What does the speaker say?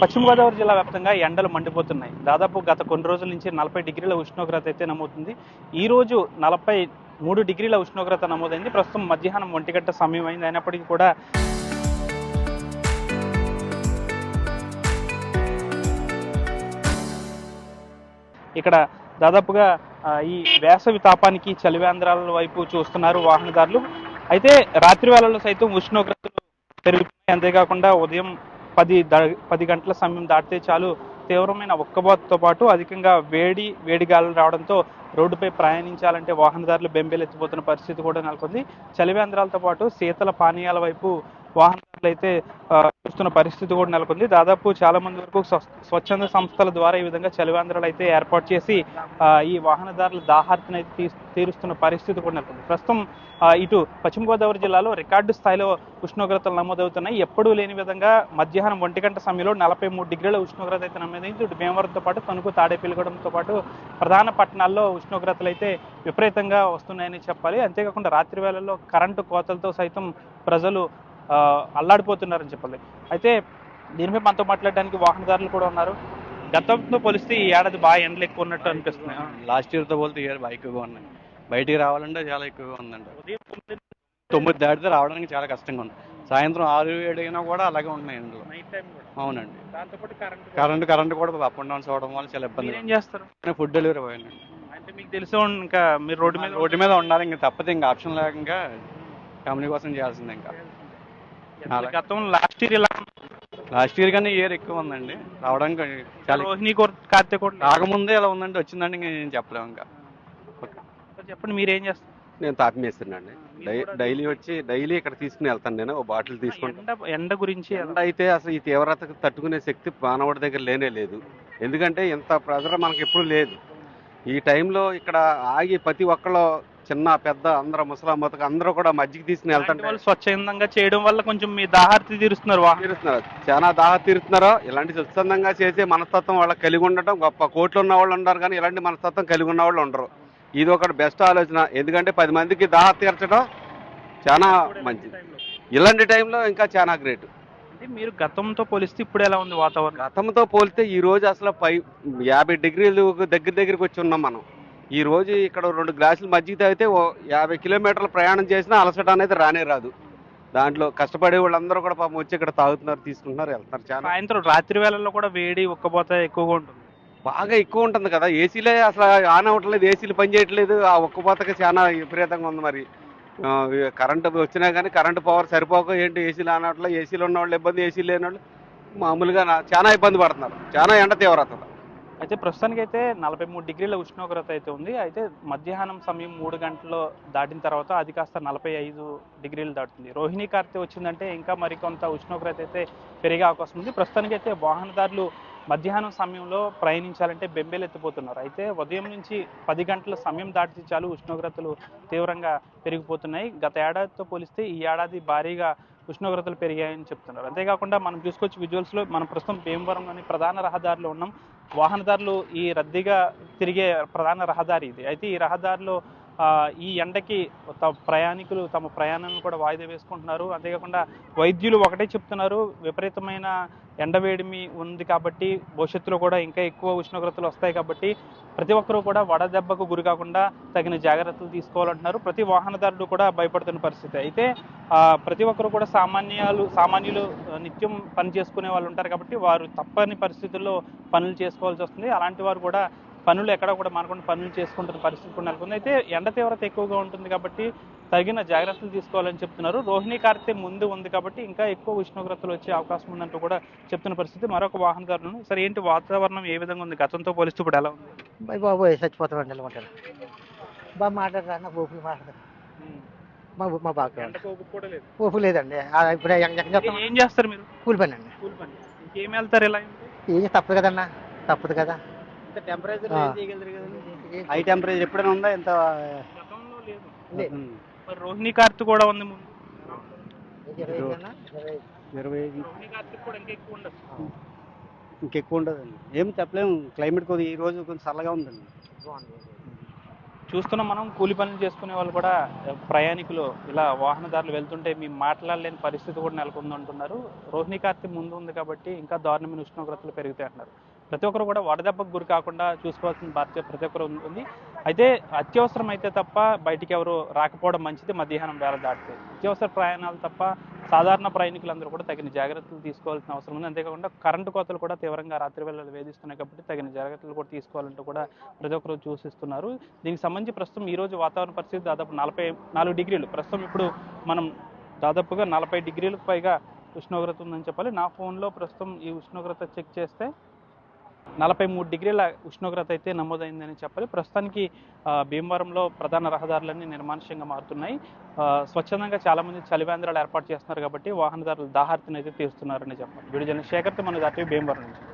పశ్చిమ గోదావరి జిల్లా వ్యాప్తంగా ఎండలు మండిపోతున్నాయి. దాదాపు గత కొన్ని రోజుల నుంచి 40 డిగ్రీల ఉష్ణోగ్రత అయితే నమోదుతుంది. ఈ రోజు 43 డిగ్రీల ఉష్ణోగ్రత నమోదైంది. ప్రస్తుతం మధ్యాహ్నం 1 గంట సమయం అయింది. అయినప్పటికీ కూడా ఇక్కడ దాదాపుగా ఈ వేసవి తాపానికి చలివేంద్రాల వైపు చూస్తున్నారు వాహనదారులు. అయితే రాత్రి వేళల్లో సైతం ఉష్ణోగ్రతలు పెరుగుతున్నాయి. అంతేకాకుండా ఉదయం 10 గంటల సమయం దాటితే చాలు తీవ్రమైన ఉక్కబోతతో పాటు అధికంగా వేడి గాలులు రావడంతో రోడ్డుపై ప్రయాణించాలంటే వాహనదారులు బెంబేలెత్తిపోతున్న పరిస్థితి కూడా నెలకొంది. చలివేంద్రాలతో పాటు శీతల పానీయాల వైపు వాహనదారులు అయితే చూస్తున్న పరిస్థితి కూడా నెలకొంది. దాదాపు చాలా మంది వరకు స్వచ్ఛంద సంస్థల ద్వారా ఈ విధంగా చలివేంద్రాలు అయితే ఏర్పాటు చేసి ఈ వాహనదారుల దాహార్తిని అయితే తీరుస్తున్న పరిస్థితి కూడా నెలకొంది. ప్రస్తుతం ఇటు పశ్చిమ గోదావరి జిల్లాలో రికార్డు స్థాయిలో ఉష్ణోగ్రతలు నమోదవుతున్నాయి. ఎప్పుడూ లేని విధంగా మధ్యాహ్నం 1 గంట సమయంలో 43 డిగ్రీల ఉష్ణోగ్రత అయితే నమోదైంది. ఇటు భీమవరంతో పాటు తణుకు, తాడేపల్లిగూడెంతో పాటు ప్రధాన పట్టణాల్లో ఉష్ణోగ్రతలు అయితే విపరీతంగా వస్తున్నాయని చెప్పాలి. అంతేకాకుండా రాత్రి వేళల్లో కరెంటు కోతలతో సైతం ప్రజలు అల్లాడిపోతున్నారని చెప్పాలి. అయితే దీనిపై మనతో మాట్లాడడానికి వాహనదారులు కూడా ఉన్నారు. గతంతో పోలిస్తే ఈ ఏడాది బాగా ఎండలు ఎక్కువ ఉన్నట్టు అనిపిస్తున్నాయి. లాస్ట్ ఇయర్తో పోలితే ఇయర్ బాగా ఎక్కువగా ఉన్నాయి. బయటికి రావాలంటే చాలా ఎక్కువగా ఉందండి. ఉదయం 9 దాటితే రావడానికి చాలా కష్టంగా ఉంది. సాయంత్రం 6-7 అయినా కూడా అలాగే ఉన్నాయి ఎండలు. అవునండి. కరెంట్ కూడా అప్ అండ్ డౌన్స్ అవడం వల్ల చాలా ఇబ్బంది. ఏం చేస్తారు? ఫుడ్ డెలివరీ పోయానండి. అంటే మీకు తెలిసి ఇంకా మీరు రోడ్డు మీద ఉండాలి. ఇంకా తప్పదు, ఇంకా ఆప్షన్ లేక ఇంకా ఫ్యామిలీ కోసం చేయాల్సిందే. ఇంకా గతం లాస్ట్ ఇయర్ కానీ ఇయర్ ఎక్కువ ఉందండి. రావడానికి చాలా రోహిణి కార్తీక రాకముందే ఎలా ఉందంటే వచ్చిందండి ఇంకా నేను చెప్పలేము. ఇంకా చెప్పండి, మీరేం చేస్తారు? నేను తాపి మేస్తున్నాండి. డైలీ ఇక్కడ తీసుకుని వెళ్తాను. నేను ఓ బాటిల్ తీసుకుంటా. ఎండ గురించి ఎండ అయితే అసలు ఈ తీవ్రతకు తట్టుకునే శక్తి మానవుడి దగ్గర లేనే లేదు. ఎందుకంటే ఇంత ప్రెజర్ మనకి ఎప్పుడు లేదు. ఈ టైంలో ఇక్కడ ఆగి ప్రతి ఒక్కళ్ళు చిన్న పెద్ద అందరూ ముసలామ్మతకు అందరూ కూడా మజ్జిగ తీసుకుని వెళ్తాంటే స్వచ్ఛందంగా చేయడం వల్ల కొంచెం మీ దాహార్తి తీరుస్తున్నారు. చాలా దాహ తీరుతున్నారు. ఇలాంటి స్వచ్ఛందంగా చేసే మనస్తత్వం వాళ్ళకి కలిగి ఉండటం గొప్ప. కోట్లు ఉన్న వాళ్ళు ఉన్నారు కానీ ఇలాంటి మనస్తత్వం కలిగి ఉన్న వాళ్ళు ఉండరు. ఇది ఒకటి బెస్ట్ ఆలోచన. ఎందుకంటే 10 మందికి దాహ తీర్చడం చాలా మంచిది. ఇలాంటి టైంలో ఇంకా చాలా గ్రేట్. అంటే మీరు గతంతో పోలిస్తే ఇప్పుడు ఎలా ఉంది వాతావరణం? గతంతో పోలిస్తే ఈ రోజు అసలు 50 డిగ్రీలు దగ్గరికి వచ్చి ఉన్నాం మనం. ఈ రోజు ఇక్కడ 2 గ్లాసులు మజ్జిగ తాగితే 50 కిలోమీటర్ల ప్రయాణం చేసినా అలసట అనేది రానే రాదు. దాంట్లో కష్టపడే వాళ్ళందరూ కూడా పాపం వచ్చి ఇక్కడ తాగుతున్నారు, తీసుకుంటున్నారు, వెళ్తున్నారు. చాలా సాయంత్రం రాత్రి వేళల్లో కూడా వేడి ఉక్కపోత ఎక్కువగా ఉంటుంది. బాగా ఎక్కువ ఉంటుంది కదా. ఏసీలే అసలు ఆన్ అవ్వట్లేదు, ఏసీలు పని చేయట్లేదు. ఆ ఉక్కపోతకి చాలా విపరీతంగా ఉంది. మరి కరెంటు వచ్చినా కానీ కరెంటు పవర్ సరిపోక ఏంటి ఏసీలు ఆన్ అవ్వట్లేదు. ఏసీలు ఉన్న వాళ్ళు ఇబ్బంది, ఏసీలు లేని వాళ్ళు మామూలుగా చాలా ఇబ్బంది పడుతున్నారు. చాలా ఎండ తీవ్రత. అయితే ప్రస్తుతానికి అయితే 43 డిగ్రీల ఉష్ణోగ్రత అయితే ఉంది. అయితే మధ్యాహ్నం సమయం 3 గంటలు దాటిన తర్వాత అది కాస్త 45 డిగ్రీలు దాటుతుంది. రోహిణి కార్తీ వచ్చిందంటే ఇంకా మరికొంత ఉష్ణోగ్రత అయితే పెరిగే అవకాశం ఉంది. ప్రస్తుతానికి అయితే వాహనదారులు మధ్యాహ్నం సమయంలో ప్రయాణించాలంటే బెంబేలెత్తిపోతున్నారు. అయితే ఉదయం నుంచి 10 గంటల సమయం దాటితే చాలు ఉష్ణోగ్రతలు తీవ్రంగా పెరిగిపోతున్నాయి. గత ఏడాదితో పోలిస్తే ఈ ఏడాది భారీగా ఉష్ణోగ్రతలు పెరిగాయని చెప్తున్నారు. అంతేకాకుండా మనం చూసుకోవచ్చు విజువల్స్లో మనం ప్రస్తుతం భీమవరంలోని ప్రధాన రహదారిలో ఉన్నాం. వాహనదారులు ఈ రద్దీగా తిరిగే ప్రధాన రహదారి ఇది. అయితే ఈ రహదారిలో ఈ ఎండకి ప్రయాణికులు తమ ప్రయాణాలను కూడా వాయిదా వేసుకుంటున్నారు. అంతేకాకుండా వైద్యులు ఒకటే చెప్తున్నారు, విపరీతమైన ఎండవేడిమి ఉంది కాబట్టి భవిష్యత్తులో కూడా ఇంకా ఎక్కువ ఉష్ణోగ్రతలు వస్తాయి కాబట్టి ప్రతి ఒక్కరూ కూడా వడదెబ్బకు గురి కాకుండా తగిన జాగ్రత్తలు తీసుకోవాలంటున్నారు. ప్రతి వాహనదారుడు కూడా భయపడుతున్న పరిస్థితి. అయితే ప్రతి ఒక్కరు కూడా సామాన్యులు నిత్యం పని చేసుకునే వాళ్ళు ఉంటారు కాబట్టి వారు తప్పని పరిస్థితుల్లో పనులు చేసుకోవాల్సి వస్తుంది. అలాంటి వారు కూడా పనులు ఎక్కడ కూడా మానకుండా పనులు చేసుకుంటున్న పరిస్థితి కూడా నెలకొంది. అయితే ఎండ తీవ్రత ఎక్కువగా ఉంటుంది కాబట్టి తగిన జాగ్రత్తలు తీసుకోవాలని చెప్తున్నారు. రోహిణి కార్తీ ముందు ఉంది కాబట్టి ఇంకా ఎక్కువ ఉష్ణోగ్రతలు వచ్చే అవకాశం ఉందంటూ కూడా చెప్తున్న పరిస్థితి. మరొక వాహనదారులను సరే, ఏంటి వాతావరణం ఏ విధంగా ఉంది? గతంతో పోలిస్తే ఇప్పుడు ఎలా ఉంది? బాబోయ్ చచ్చిపోతామండి అనుకుంటారు. బాగా మాట్లాడరా, నాకు ఓపిక మాట్లాడదు. మా బాగా ఓపు లేదండి. ఇప్పుడు ఏం చేస్తారు మీరు? కూలి పని అండి. కూలి పని. ఇంకేం వెళ్తారు? ఎలా ఏం తప్పదు కదన్నా, తప్పదు కదా. టెంపరేచర్ హై టెంపరేచర్ ఎప్పుడైనా ఉందా? ఎంత గతంలో లేదు. మరి రోహిణి కార్తీ కూడా ఉంది ముందు. 25 రోహిణి కార్తీ కూడా ఇంకా ఎక్కువ ఉండదు. ఇంకెక్కువ ఉండదండి. ఏమి చెప్పలేము. క్లైమేట్ కొద్దిగా ఈ రోజు కొంచెం చల్లగా ఉందండి. చూస్తున్నాం మనం కూలి పనులు చేసుకునే వాళ్ళు కూడా ప్రయాణికులు ఇలా వాహనదారులు వెళ్తుంటే మేము మాట్లాడలేని పరిస్థితి కూడా నెలకొందంటున్నారు. రోహిణి కార్తీ ముందు ఉంది కాబట్టి ఇంకా దారుణమైన ఉష్ణోగ్రతలు పెరుగుతాయి అంటున్నారు. ప్రతి ఒక్కరు కూడా వడదెబ్బకు గురి కాకుండా చూసుకోవాల్సిన బాధ్యత ప్రతి ఒక్కరు ఉంది. అయితే అత్యవసరం అయితే తప్ప బయటికి ఎవరు రాకపోవడం మంచిది. మధ్యాహ్నం వేళ దాటితే అత్యవసర ప్రయాణాలు తప్ప సాధారణ ప్రయాణికులందరూ కూడా తగిన జాగ్రత్తలు తీసుకోవాల్సిన అవసరం ఉంది. అంతేకాకుండా కరెంటు కోతలు కూడా తీవ్రంగా రాత్రి వేళలు వేధిస్తున్నాయి కాబట్టి తగిన జాగ్రత్తలు కూడా తీసుకోవాలంటూ కూడా ప్రతి ఒక్కరు సూచిస్తున్నారు. దీనికి సంబంధించి ప్రస్తుతం ఈ రోజు వాతావరణ పరిస్థితి దాదాపు 44 డిగ్రీలు. ప్రస్తుతం ఇప్పుడు మనం దాదాపుగా 40 డిగ్రీలకు పైగా ఉష్ణోగ్రత ఉందని చెప్పాలి. నా ఫోన్లో ప్రస్తుతం ఈ ఉష్ణోగ్రత చెక్ చేస్తే 43 డిగ్రీల ఉష్ణోగ్రత అయితే నమోదైందని చెప్పాలి. ప్రస్తుతానికి భీమవరంలో ప్రధాన రహదారులన్నీ నిర్మానుష్యంగా మారుతున్నాయి. స్వచ్ఛందంగా చాలా మంది చలివేంద్రాలు ఏర్పాటు చేస్తున్నారు కాబట్టి వాహనదారులు దాహార్తిని అయితే తీరుస్తున్నారని చెప్పాలి. వీడియో జర్నలిస్ట్ శేఖర్తో మన దాటి భీమవరం నుంచి.